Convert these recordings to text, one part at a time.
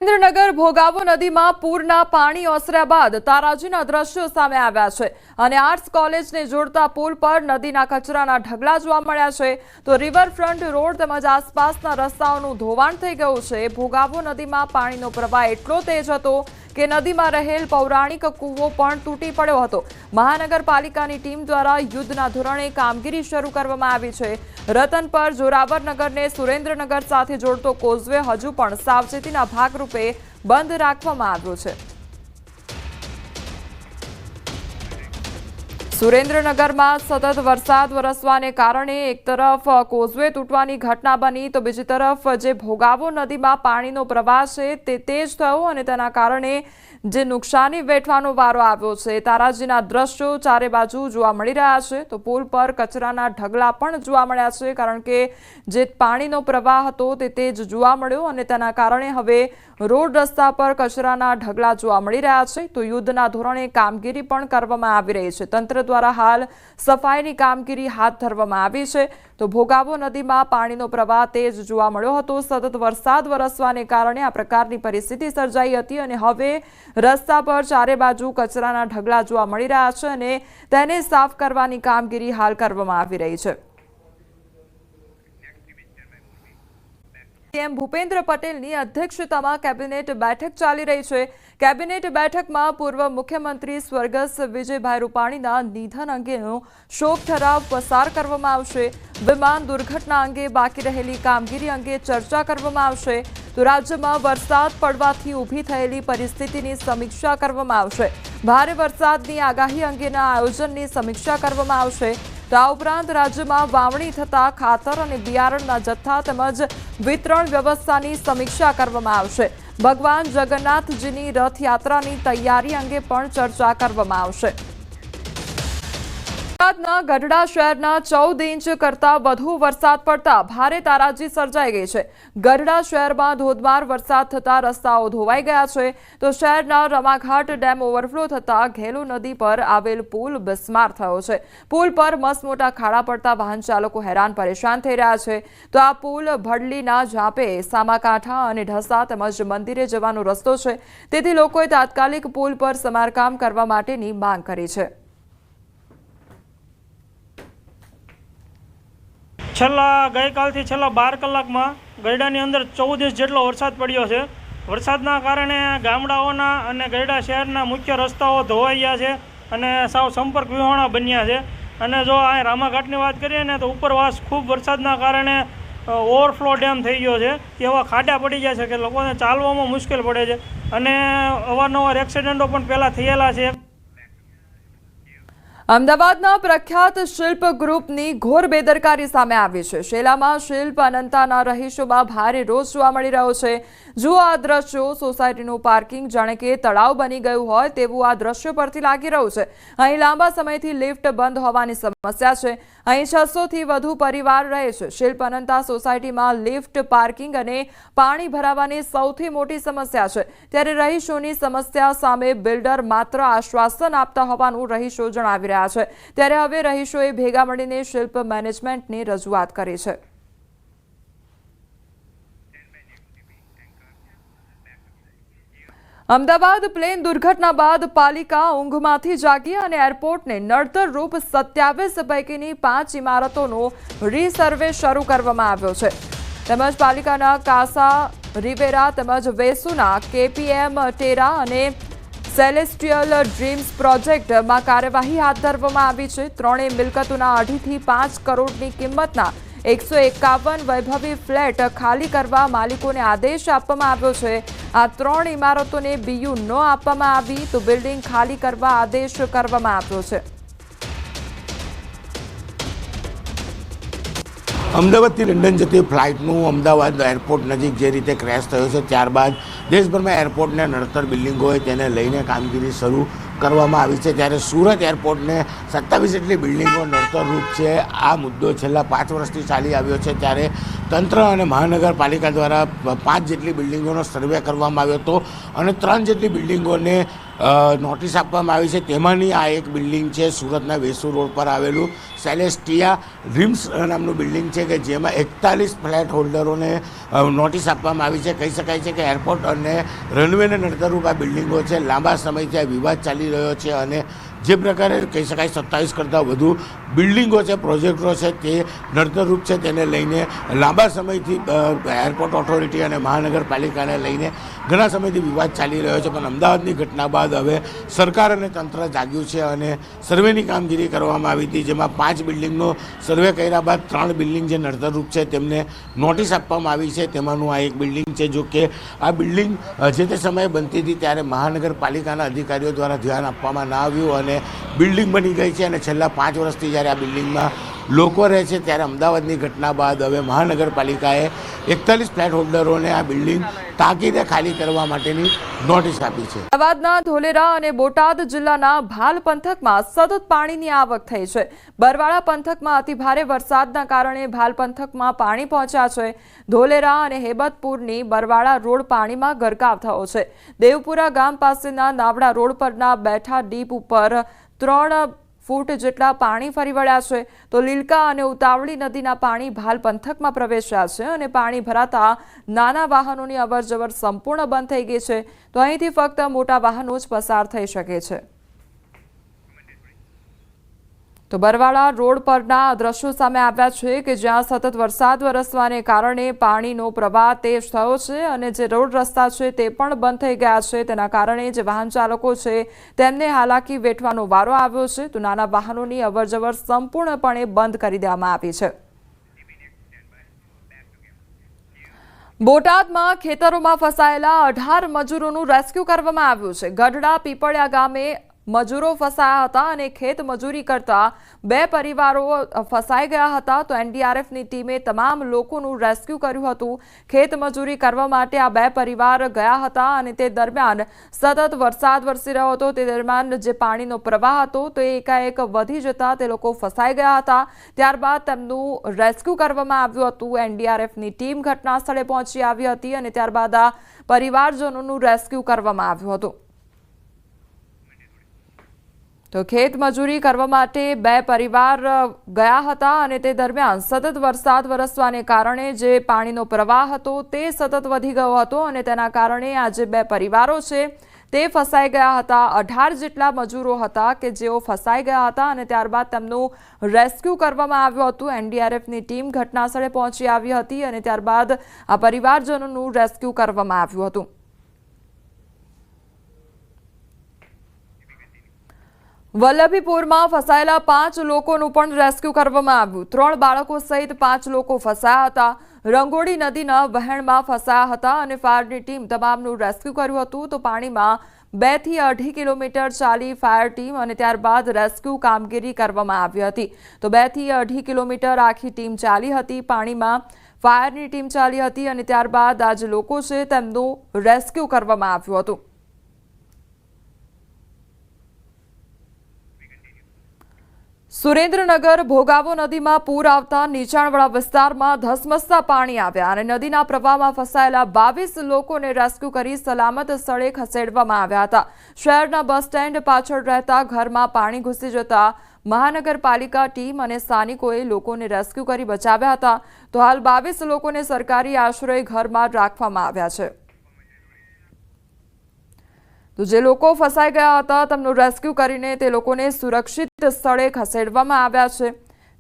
સુરેન્દ્રનગર ભોગાવો નદીમાં પૂરના પાણી ઓસર્યા બાદ તારાજીના દ્રશ્યો સામે આવ્યા છે અને આર્ટ્સ કોલેજને જોડતા પુલ પર નદીના કચરાના ઢગલા જોવા મળ્યા છે તો રિવરફ્રન્ટ રોડ તેમજ આસપાસના રસ્તાઓનું ધોવાણ થઈ ગયું છે। ભોગાવો નદીમાં પાણીનો પ્રવાહ એટલો તેજ હતો કે નદીમાં રહેલ પૌરાણિક કૂવો પણ તૂટી પડ્યો હતો। મહાનગરપાલિકાની ટીમ દ્વારા યુદ્ધના ધોરણે કામગીરી શરૂ કરવામાં આવી છે। રતનપર જોરાવરનગરને સુરેન્દ્રનગર સાથે જોડતો કોઝવે હજુ પણ સાવચેતીના ભાગરૂપે બંધ રાખવામાં આવ્યો છે। સુરેન્દ્રનગરમાં સતત વરસાદ વરસવાને કારણે એક તરફ કોઝવે તૂટવાની ઘટના બની તો બીજી તરફ જે ભોગાવો નદીમાં પાણીનો પ્રવાહ છે તે તેજ થયો અને તેના કારણે જે નુકસાની વેઠવાનો વારો આવ્યો છે। તારાજીના દ્રશ્યો ચારે બાજુ જોવા મળી રહ્યા છે તો પુલ પર કચરાના ઢગલા પણ જોવા મળ્યા છે કારણ કે જે પાણીનો પ્રવાહ હતો તે તેજ જોવા મળ્યો અને તેના કારણે હવે રોડ રસ્તા પર કચરાના ઢગલા જોવા મળી રહ્યા છે તો યુદ્ધના ધોરણે કામગીરી પણ કરવામાં આવી રહી છે। તંત્ર દ્વારા હાલ સફાઈની કામગીરી હાથ ધરવામાં આવી છે તો ભોગાવો નદીમાં પાણીનો પ્રવાહ તેજ જોવા મળ્યો હતો। સતત વરસાદ વરસવાને કારણે આ પ્રકારની પરિસ્થિતિ સર્જાઈ હતી અને હવે રસ્તા પર ચારે બાજુ કચરાના ઢગલા જોવા મળી રહ્યા છે અને તેને સાફ કરવાની કામગીરી હાલ કરવામાં આવી રહી છે। સીએમ ભૂપેન્દ્ર પટેલની અધ્યક્ષતામાં કેબિનેટ બેઠક ચાલી રહી છે। કેબિનેટ બેઠકમાં પૂર્વ મુખ્યમંત્રી સ્વર્ગસ્થ વિજયભાઈ રૂપાણીના નિધન અંગેનો શોક ઠરાવ પસાર કરવામાં આવશે। વિમાન દુર્ઘટના અંગે બાકી રહેલી કામગીરી અંગે ચર્ચા કરવામાં આવશે તો રાજ્યમાં વરસાદ પડવાથી ઊભી થયેલી પરિસ્થિતિની સમીક્ષા કરવામાં આવશે। ભારે વરસાદની આગાહી અંગેના આયોજનની સમીક્ષા કરવામાં આવશે તો આ ઉપરાંત રાજ્યમાં વાવણી થતા ખાતર અને બિયારણના જથ્થા તેમજ વિતરણ વ્યવસ્થાની સમીક્ષા કરવામાં આવશે। ભગવાન જગન્નાથજીની રથયાત્રાની તૈયારી અંગે પણ ચર્ચા કરવામાં આવશે। ગુજરાતના ગઢડા શહેરના 14 ઇંચ કરતા વધુ વરસાદ પડતા ભારે તારાજી સર્જાઈ ગઈ છે। ગઢડા શહેરમાં ધોધમાર વરસાદ થતા રસ્તાઓ ધોવાઈ ગયા છે તો શહેરના રમાઘાટ ડેમ ઓવરફ્લો થતા ઘેલુ નદી પર આવેલ પુલ બિસ્માર થયો છે। પુલ પર મસમોટા ખાડા પડતા વાહન ચાલકો હેરાન પરેશાન થઈ રહ્યા છે તો આ પુલ ભડલીના ઝાપે સામાકાંઠા અને ઢસા તેમજ મંદિરે જવાનો રસ્તો છે તેથી લોકોએ તાત્કાલિક પુલ પર સમારકામ કરવા માટેની માંગ કરી છે। ગઈકાલથી છેલ્લા 12 કલાકમાં ગરડાની અંદર 14 ઇંચ જેટલો વરસાદ પડ્યો છે। વરસાદના કારણે ગામડાઓના અને ગરડા શહેરના મુખ્ય રસ્તાઓ ધોવાઈ ગયા છે અને સાવ સંપર્ક વિહોણા બન્યા છે અને જો આ રામાઘાટની વાત કરીએ ને તો ઉપરવાસ ખૂબ વરસાદના કારણે ઓવરફ્લો ડેમ થઈ ગયો છે। એવા ખાડા પડી ગયા છે કે લોકોને ચાલવામાં મુશ્કેલ પડે છે અને અવારનવાર એક્સિડન્ટો પણ પહેલાં થયેલા છે। અમદાવાદના પ્રખ્યાત શિલ્પ ગ્રુપની ઘોર બેદરકારી સામે આવી છે। શેલામાં શિલ્પ અનંતાના રહીશોમાં ભારે રોષ જોવા મળી રહ્યો છે। જુઓ આ દ્રશ્યો, સોસાયટીનું પાર્કિંગ જાણે કે તળાવ બની ગયું હોય તેવું આ દ્રશ્યો પરથી લાગી રહ્યું છે। અહીં લાંબા સમયથી લિફ્ટ બંધ હોવાની સમસ્યા છે। અહીં 600થી વધુ પરિવાર રહે છે। શિલ્પ અનંતા સોસાયટીમાં લિફ્ટ, પાર્કિંગ અને પાણી ભરાવાની સૌથી મોટી સમસ્યા છે ત્યારે રહીશોની સમસ્યા સામે બિલ્ડર માત્ર આશ્વાસન આપતા હોવાનું રહીશો જણાવી રહ્યા છે ત્યારે હવે રહીશોએ ભેગા મળીને શિલ્પ મેનેજમેન્ટને રજૂઆત કરી છે। અમદાવાદ પ્લેન દુર્ઘટના બાદ પાલિકા ઊંઘમાંથી જાગી અને એરપોર્ટને નડતર રૂપ 27 પૈકીની 5 ઇમારતોનો રીસર્વે શરૂ કરવામાં આવ્યો છે તેમજ પાલિકાના કાસા રિવેરા તેમજ વેસુના કેપીએમ ટેરા અને સેલેસ્ટિયલ ડ્રીમ્સ પ્રોજેક્ટમાં કાર્યવાહી હાથ ધરવામાં આવી છે। ત્રણેય મિલકતોના 2.5 થી 5 કરોડની કિંમતના 151 વૈભવી ફ્લેટ ખાલી કરવા માલિકોને આદેશ આપવામાં આવ્યો છે। આ 3 ઇમારતોને બીયુ ન આપવામાં આવી તો બિલ્ડિંગ ખાલી કરવા આદેશ કરવામાં આવ્યો છે। અમદાવાદથી લંડન જતી ફ્લાઇટનું અમદાવાદ એરપોર્ટ નજીક જે રીતે ક્રેશ થયો છે ત્યારબાદ દેશભરમાં એરપોર્ટને નડતર બિલ્ડિંગો હોય તેને લઈને કામગીરી શરૂ કરવામાં આવી છે ત્યારે સુરત એરપોર્ટને 27 જેટલી બિલ્ડિંગો નડતરરૂપ છે। આ મુદ્દો છેલ્લા 5 વર્ષથી ચાલી આવ્યો છે ત્યારે તંત્ર અને મહાનગરપાલિકા દ્વારા 5 જેટલી બિલ્ડિંગોનો સર્વે કરવામાં આવ્યો હતો અને 3 જેટલી બિલ્ડિંગોને નોટિસ આપવામાં આવી છે. તેમાંની આ એક બિલ્ડિંગ છે સુરતના વેસુ રોડ પર આવેલું સેલેસ્ટિયા ડ્રીમ્સ નામનું બિલ્ડિંગ છે કે જેમાં 41 ફ્લેટ હોલ્ડરોને નોટિસ આપવામાં આવી છે. કહી શકાય છે કે એરપોર્ટ અને રનવેને નડતરરૂપ આ બિલ્ડિંગો છે. લાંબા સમયથી આ વિવાદ ચાલી રહ્યો છે અને જે પ્રકારે કહી શકાય 27 કરતાં વધુ બિલ્ડિંગો છે, પ્રોજેક્ટો છે તે નડતરરૂપ છે. તેને લઈને લાંબા સમયથી એરપોર્ટ ઓથોરિટી અને મહાનગરપાલિકાને લઈને ઘણા સમયથી વિવાદ ચાલી રહ્યો છે. પણ અમદાવાદની ઘટના બાદ હવે સરકાર અને તંત્ર જાગ્યું છે અને સર્વેની કામગીરી કરવામાં આવી હતી, જેમાં 5 બિલ્ડિંગનો સર્વે કર્યા બાદ 3 બિલ્ડિંગ જે નડતરરૂપ છે તેમને નોટિસ આપવામાં આવી છે. તેમાંનું આ એક બિલ્ડિંગ છે. જો કે આ બિલ્ડિંગ જે તે સમયે બનતી હતી ત્યારે મહાનગરપાલિકાના અધિકારીઓ દ્વારા ધ્યાન આપવામાં ના આવ્યું અને બિલ્ડિંગ બની ગઈ છે અને છેલ્લા 5 વર્ષથી જ્યારે આ બિલ્ડિંગમાં લોકો રહે છે ત્યારે અમદાવાદની ઘટના બાદ હવે મહાનગરપાલિકાએ 41 ફ્લેટ હોલ્ડરોને આ બિલ્ડિંગ તાકીદે ખાલી કરવા માટેની નોટિસ આપી છે. અમદાવાદના ધોલેરા અને બોટાદ જિલ્લાના ભાલ પંથકમાં સતત પાણીની આવક થઈ છે. બરવાળા પંથકમાં અતિભારે વરસાદના કારણે ભાલ પંથકમાં પાણી પહોંચ્યા છે. ધોલેરા અને હેબતપુરની બરવાળા રોડ પાણીમાં ગરકાવ થયો છે. દેવપુરા ગામ પાસેના નાવડા રોડ પરના બેઠા ડીપ ઉપર 3 ફૂટ જેટલા પાણી ફરી વળ્યા છે. તો લીલકા અને ઉતાવળી નદીના પાણી ભાલ પંથકમાં પ્રવેશ્યા છે અને પાણી ભરાતા નાના વાહનોની અવરજવર સંપૂર્ણ બંધ થઈ ગઈ છે. તો અહીંથી ફક્ત મોટા વાહનો જ પસાર થઈ શકે છે. તો બરવાળા રોડ પરના દ્રશ્યો સામે આવ્યા છે કે જ્યાં સતત વરસાદ વરસવાને કારણે પાણીનો પ્રવાહ તેજ થયો છે અને જે રોડ રસ્તા છે તે પણ બંધ થઈ ગયા છે. તેના કારણે જે વાહન ચાલકો છે તેમને હાલાકી વેઠવાનો વારો આવ્યો છે. તો નાના વાહનોની અવરજવર સંપૂર્ણપણે બંધ કરી દેવામાં આવી છે. બોટાદમાં ખેતરોમાં ફસાયેલા 18 મજૂરોનું રેસ્ક્યુ કરવામાં આવ્યું છે. ગઢડા પીપળિયા ગામે મજૂરો ફસાયા હતા અને ખેત મજૂરી કરતા 2 પરિવારો ફસાઈ ગયા હતા. તો એનડીઆરએફની ટીમે તમામ લોકોનું રેસ્ક્યુ કર્યું હતું. ખેત મજૂરી કરવા માટે આ 2 પરિવાર ગયા હતા અને તે દરમિયાન સતત વરસાદ વરસી રહ્યો હતો. તે દરમિયાન જે પાણીનો પ્રવાહ હતો તે એકાએક વધી જતા તે લોકો ફસાઈ ગયા હતા. ત્યારબાદ તેમનું રેસ્ક્યુ કરવામાં આવ્યું હતું. એનડીઆરએફની ટીમ ઘટના સ્થળે પહોંચી આવી હતી અને ત્યારબાદ આ પરિવારજનોનું રેસ્ક્યુ કરવામાં આવ્યું હતું. તો ખેત મજૂરી કરવા માટે 2 પરિવાર ગયા હતા અને તે દરમિયાન સતત વરસાદ વરસવાને કારણે જે પાણીનો પ્રવાહ હતો તે સતત વધી ગયો હતો અને તેના કારણે આ જે 2 પરિવારો છે તે ફસાઈ ગયા હતા. 18 જેટલા મજૂરો હતા કે જેઓ ફસાઈ ગયા હતા અને ત્યારબાદ તેમનું રેસ્ક્યુ કરવામાં આવ્યું હતું. એનડીઆરએફની ટીમ ઘટના સ્થળે પહોંચી આવી હતી અને ત્યારબાદ આ પરિવારજનોનું રેસ્ક્યુ કરવામાં આવ્યું હતું. વલ્લભીપુરમાં ફસાયેલા 5 લોકોનું પણ રેસ્ક્યુ કરવામાં આવ્યું. 3 બાળકો સહિત 5 લોકો ફસાયા હતા. રંગોળી નદીના વહેણમાં ફસાયા હતા અને ફાયરની ટીમ તમામનું રેસ્ક્યુ કર્યું હતું. તો પાણીમાં 2 થી 2.5 કિલોમીટર ચાલી ફાયર ટીમ અને ત્યારબાદ રેસ્ક્યુ કામગીરી કરવામાં આવી હતી. તો 2 થી 2.5 કિલોમીટર આખી ટીમ ચાલી હતી. પાણીમાં ફાયરની ટીમ ચાલી હતી અને ત્યારબાદ આ જે લોકો છે તેમનું રેસ્ક્યુ કરવામાં આવ્યું હતું. સુરેન્દ્રનગર ભોગાવો નદીમાં પૂર આવતા નીચાણવાળા વિસ્તારમાં ધસમસતા પાણી આવ્યા અને નદીના પ્રવાહમાં ફસાયેલા 22 લોકોને રેસ્ક્યુ કરી સલામત સ્થળે ખસેડવામાં આવ્યા હતા. શહેરના બસ સ્ટેન્ડ પાછળ રહેતા ઘરમાં પાણી ઘૂસી જતા મહાનગરપાલિકા ટીમ અને સ્થાનિકોએ લોકોને રેસ્ક્યુ કરી બચાવ્યા હતા. તો હાલ 22 લોકોને સરકારી આશ્રય ઘરમાં રાખવામાં આવ્યા છે. તો જે લોકો ફસાઈ ગયા હતા તેમનું રેસ્ક્યુ કરીને તે લોકોને સુરક્ષિત સ્થળે ખસેડવામાં આવ્યા છે.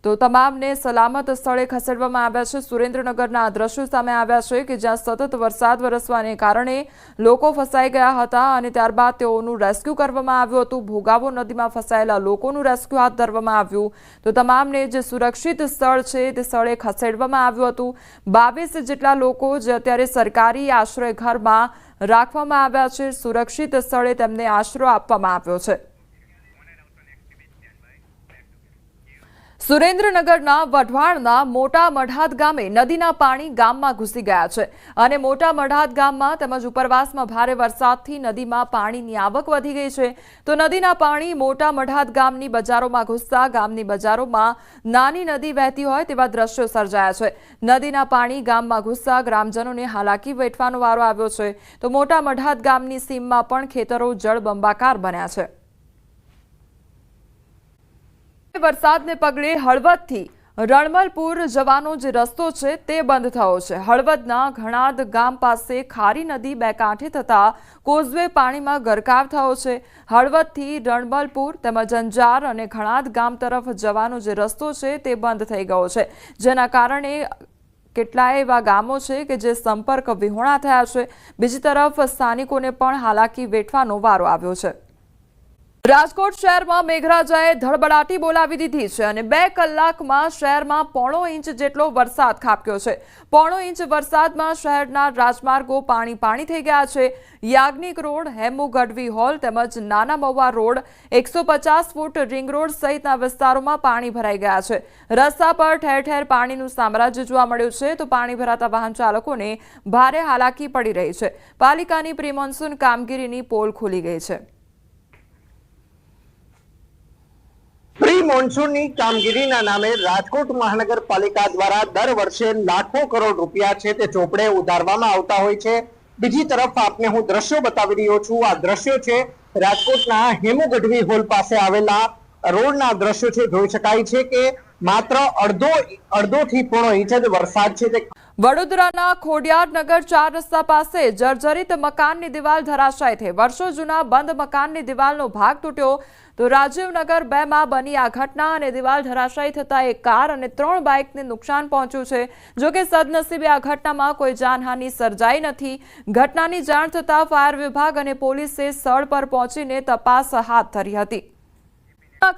તો તમામને સલામત સ્થળે ખસેડવામાં આવ્યા છે. સુરેન્દ્રનગરના દ્રશ્યો સામે આવ્યા છે કે જ્યાં સતત વરસાદ વરસવાને કારણે લોકો ફસાઈ ગયા હતા અને ત્યારબાદ તેઓનું રેસ્ક્યુ કરવામાં આવ્યું હતું. ભોગાવો નદીમાં ફસાયેલા લોકોનું રેસ્ક્યુ હાથ ધરવામાં આવ્યું. તો તમામને જે સુરક્ષિત સ્થળ છે તે સ્થળે ખસેડવામાં આવ્યું હતું. 22 જેટલા લોકો જે અત્યારે સરકારી આશ્રય ઘરમાં રાખવામાં આવ્યા છે. સુરક્ષિત સ્થળે તેમને આશરો આપવામાં આવ્યો છે. સુરેન્દ્રનગરના વઢવાણના મોટા મઢાદ ગામે નદીના પાણી ગામમાં ઘૂસી ગયા છે અને મોટા મઢાદ ગામમાં તેમજ ઉપરવાસમાં ભારે વરસાદથી નદીમાં પાણીની આવક વધી ગઈ છે તો નદીના પાણી મોટા મઢાદ ગામની બજારોમાં ઘૂસતા ગામની બજારોમાં નાની નદી વહેતી હોય તેવા દ્રશ્યો સર્જાયા છે। નદીના પાણી ગામમાં ઘૂસતા ગ્રામજનોને હાલાકી વેઠવાનો વારો આવ્યો છે તો મોટા મઢાદ ગામની સીમમાં પણ ખેતરો જળબંબાકાર બન્યા છે। વરસાદને પગલે હળવદથી રણમલપુર જવાનો જે રસ્તો છે તે બંધ થયો છે। હળવદના ઘણાદ ગામ પાસે ખારી નદી બે કાંઠે થતા કોઝવે પાણીમાં ગરકાવ થયો છે। હળવદથી રણમલપુર તેમજ અંજાર અને ઘણાદ ગામ તરફ જવાનો જે રસ્તો છે તે બંધ થઈ ગયો છે, જેના કારણે કેટલાય એવા ગામો છે કે જે સંપર્ક વિહોણા થયા છે। બીજી તરફ સ્થાનિકોને પણ હાલાકી વેઠવાનો વારો આવ્યો છે। રાજકોટ શહેરમાં મેઘરાજાએ ધડબડાટી બોલાવી દીધી છે અને 2 કલાકમાં શહેરમાં 1.5 ઇંચ જેટલો વરસાદ ખાબક્યો છે। 1.5 ઇંચ વરસાદમાં શહેરના રાજમાર્ગો પાણી થઈ ગયા છે। યાજ્ઞિક રોડ, હેમુ ગઢવી હોલ તેમજ નાના Mahuva road, 150 foot ring road સહિતના વિસ્તારોમાં પાણી ભરાઈ ગયા છે। રસ્તા પર ઠેર ઠેર પાણીનું સામ્રાજ્ય જોવા મળ્યું છે તો પાણી ભરાતા વાહન ચાલકોને ભારે હાલાકી પડી રહી છે। પાલિકાની પ્રી મોન્સૂન કામગીરીની પોલ ખુલી ગઈ છે। પ્રી મોન્સૂનની કામગીરીના નામે રાજકોટ મહાનગરપાલિકા દ્વારા દર વર્ષે લાખો કરોડ રૂપિયા છે તે ચોપડે ઉધારવામાં આવતા હોય છે। બીજી તરફ આપને હું દ્રશ્યો બતાવી રહ્યો છું। આ દ્રશ્યો છે રાજકોટના હેમુ ગઢવી હોલ પાસે આવેલા રોડના દ્રશ્યો છે। જોઈ શકાય છે કે માત્ર અડધોથી 1.5 ઇંચ જ વરસાદ છે તે વડોદરાના ખોડિયારનગર 4 રસ્તા પાસે જર્જરિત મકાનની દિવાલ ધરાશાય થઈ। વર્ષો જૂના બંધ મકાનની દિવાલનો ભાગ તૂટ્યો તો રાજીવનગર 2 માં બની આ ઘટના અને દિવાલ ધરાશાયી થતા એક કાર અને 3 બાઇકને નુકસાન પહોંચ્યું છે। જો કે સદનસીબે આ ઘટનામાં કોઈ જાનહાનિ સર્જાઈ નથી। ઘટનાની જાણ થતાં ફાયર વિભાગ અને પોલીસે સ્થળ પર પહોંચીને તપાસ હાથ ધરી હતી।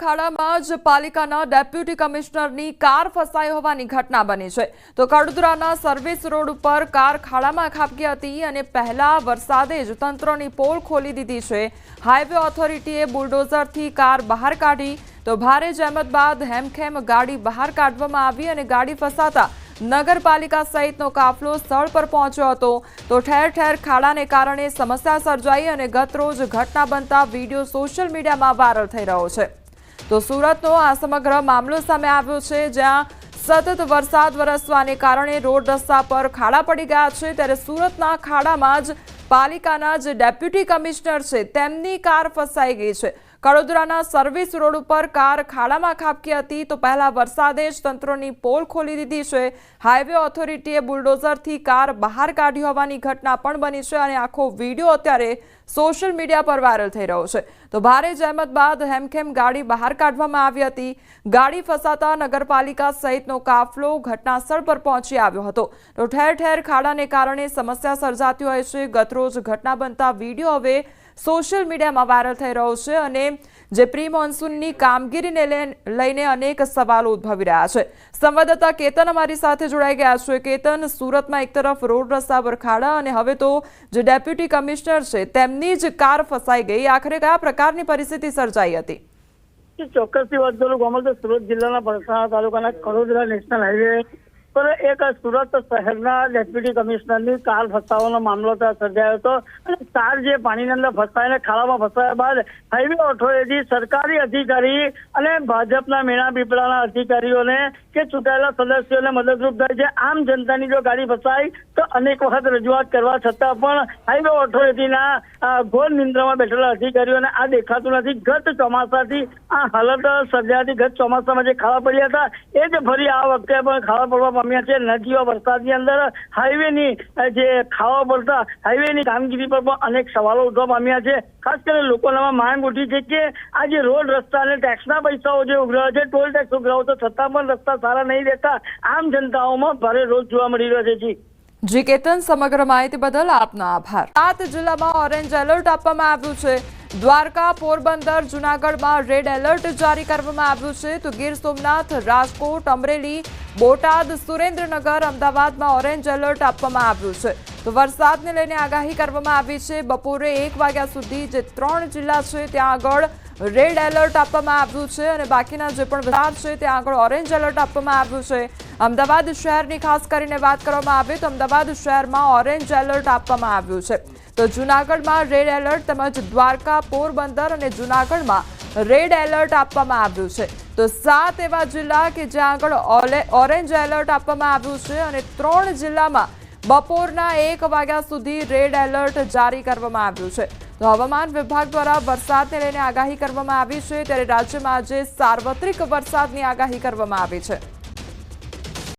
ખાડામાં જ પાલિકાના ડેપ્યુટી કમિશનરની કાર ફસાઈ હોવાની ઘટના બની છે તો કડોદરાના સર્વિસ રોડ ઉપર કાર ખાડામાં ખાબકી હતી અને પહેલા વરસાદે જ તંત્રની પોલ ખોલી દીધી છે। હાઈવે ઓથોરિટીએ બુલડોઝરથી કાર બહાર કાઢી તો ભારે જહેમત બાદ હેમખેમ ગાડી બહાર કાઢવામાં આવી અને ગાડી ફસાતા નગરપાલિકા સહિતનો કાફલો સ્થળ પર પહોંચ્યો હતો તો ઠેર ઠેર ખાડાને કારણે સમસ્યા સર્જાઈ અને ગતરોજ ઘટના બનતા વિડીયો સોશિયલ મીડિયામાં વાયરલ થઈ રહ્યો છે। તો સુરતનો આ સમગ્ર મામલો સામે આવ્યો છે જ્યાં સતત વરસાદ વરસવાને કારણે રોડ રસ્તા પર ખાડા પડી ગયા છે ત્યારે સુરતના ખાડામાં જ પાલિકાના જે ડેપ્યુટી કમિશનર છે તેમની કાર ફસાઈ ગઈ છે। કડોદરાના સર્વિસ રોડ ઉપર કાર ખાડામાં ખાબકી હતી તો પહેલા વરસાદે જ તંત્રની પોલ ખોલી દીધી છે। હાઈવે ઓથોરિટીએ બુલડોઝરથી કાર બહાર કાઢી હોવાની ઘટના પણ બની છે અને આખો વિડીયો અત્યારે સોશિયલ મીડિયા પર વાયરલ થઈ રહ્યો છે તો ભારે જહેમત બાદ હેમખેમ ગાડી બહાર કાઢવામાં આવી હતી। ગાડી ફસાતા નગરપાલિકા સહિતનો કાફલો ઘટના સ્થળ પર પહોંચી આવ્યો હતો તો ઠેર ઠેર ખાડાને કારણે સમસ્યા સર્જાતી હોય છે। ગતરોજ ઘટના બનતા વિડીયો હવે સોશિયલ મીડિયામાં વાયરલ થઈ રહ્યો છે અને જે પ્રી મોન્સૂનની કામગીરીને લઈને અનેક સવાલો ઉદ્ભવી રહ્યા છે। સંવાદદાતા કેતન અમારી સાથે જોડાઈ ગયા છે। કેતન, સુરતમાં એક તરફ રોડ રસ્તા પર ખાડા અને હવે તો જે ડેપ્યુટી કમિશનર છે તેમની જ કાર ફસાઈ ગઈ, આખરે કયા પ્રકારની પરિસ્થિતિ સર્જાઈ હતી? ચોક્કસથી વાત કરું કોમલ તો સુરત જિલ્લાના પલસાણા તાલુકાના કડોદરા નેશનલ હાઈવે પર એક સુરત શહેરના ડેપ્યુટી કમિશનરની કાર ફસાવાનો મામલો સર્જાયો હતો અને કાર જે પાણીની અંદર ફસાઈને ખાડામાં ફસાયા બાદ હાઈવે ઓથોરિટી સરકારી અધિકારી અને ભાજપના મેણા પીપળાના અધિકારીઓને કે ચૂંટાયેલા સદસ્યોને મદદરૂપ થાય છે। આમ જનતાની જો ગાડી ફસાય તો અનેક વખત રજૂઆત કરવા છતાં પણ હાઈવે ઓથોરિટીના ઘોર નિંદ્રામાં બેઠેલા અધિકારીઓને આ દેખાતું નથી। ગત ચોમાસાથી આ હાલત સર્જાતી, ગત ચોમાસામાં જે ખાડા પડ્યા હતા એ જ ફરી આ વખતે પણ ખાડા પડવા પામ્યા છે। નદીઓ વરસાદની અંદર હાઈવેની જે ખાવા પડતા હાઈવેની કામગીરી પર પણ અનેક સવાલો ઉઠવા પામ્યા છે। ખાસ કરીને લોકોનામાં માંગ ઉઠી છે કે આ જે રોડ રસ્તા અને ટેક્સના પૈસાઓ જે ઉઘરાવે છે, ટોલ ટેક્સ ઉઘરાવો તો છતાં પણ રસ્તા સારા નહીં રહેતા આમ જનતાઓમાં ભારે રોષ જોવા મળી રહ્યો છે। જી કેતન, સમગ્ર માહિતી બદલ આપનો આભાર। 7 જિલ્લામાં ઓરેન્જ એલર્ટ આપવામાં આવ્યું છે। દ્વારકા, પોરબંદર, જૂનાગઢમાં રેડ એલર્ટ જારી કરવામાં આવ્યું છે તો ગીર સોમનાથ, રાજકોટ, અમરેલી, બોટાદ, સુરેન્દ્રનગર, અમદાવાદમાં ઓરેન્જ એલર્ટ આપવામાં આવ્યું છે તો વરસાદને લઈને આગાહી કરવામાં આવી છે। બપોરે 1 વાગ્યા સુધી જે 3 જિલ્લા છે ત્યાં આગળ રેડ એલર્ટ આપવામાં આવ્યું છે અને બાકીના જે પણ વિસ્તાર છે ત્યાં આગળ ઓરેન્જ એલર્ટ આપવામાં આવ્યું છે. અમદાવાદ શહેરની ખાસ કરીને વાત કરવામાં આવે તો અમદાવાદ શહેરમાં ઓરેન્જ એલર્ટ આપવામાં આવ્યું છે. તો જૂનાગઢમાં રેડ એલર્ટ તેમજ દ્વારકા, પોરબંદર અને જૂનાગઢમાં રેડ એલર્ટ આપવામાં આવ્યું છે. તો 7 એવા જિલ્લા કે જ્યાં આગળ ઓરેન્જ એલર્ટ આપવામાં આવ્યું છે અને 3 જિલ્લામાં બપોરના 1 વાગ્યા સુધી રેડ એલર્ટ જારી કરવામાં આવ્યું છે. તો હવામાન વિભાગ દ્વારા વરસાદને લઈને આગાહી કરવામાં આવી છે, ત્યારે રાજ્યમાં આજે સાર્વત્રિક વરસાદની આગાહી કરવામાં આવી છે.